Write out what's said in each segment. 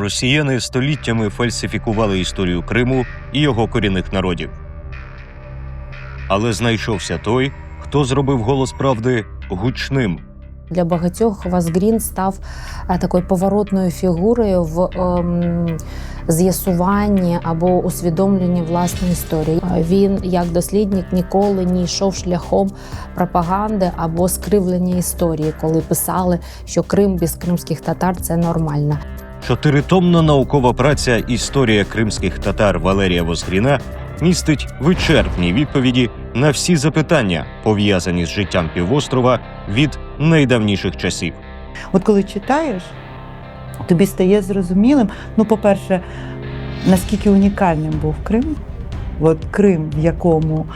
Росіяни століттями фальсифікували історію Криму і його корінних народів. Але знайшовся той, хто зробив «Голос правди» гучним. Для багатьох Васгрін став такою поворотною фігурою в з'ясуванні або усвідомленні власної історії. Він, як дослідник, ніколи не йшов шляхом пропаганди або скривлення історії, коли писали, що Крим без кримських татар – це нормально. 4-томна наукова праця «Історія кримських татар» Валерія Васгріна містить вичерпні відповіді на всі запитання, пов'язані з життям півострова від найдавніших часів. От коли читаєш, тобі стає зрозумілим, по-перше, наскільки унікальним був Крим. От Крим, в якому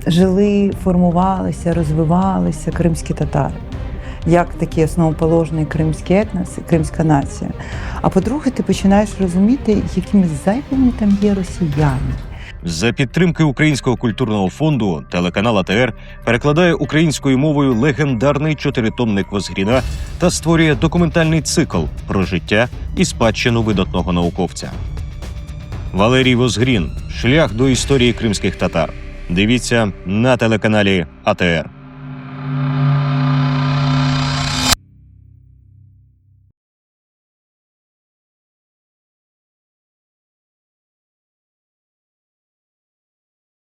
жили, формувалися, розвивалися кримські татари. Як такий основоположний кримський етнос, кримська нація. А по-друге, ти починаєш розуміти, якими зайвими там є росіяни. За підтримки Українського культурного фонду телеканал АТР перекладає українською мовою легендарний 4-томник Васгріна та створює документальний цикл про життя і спадщину видатного науковця. Валерій Васгрін. Шлях до історії кримських татар. Дивіться на телеканалі АТР.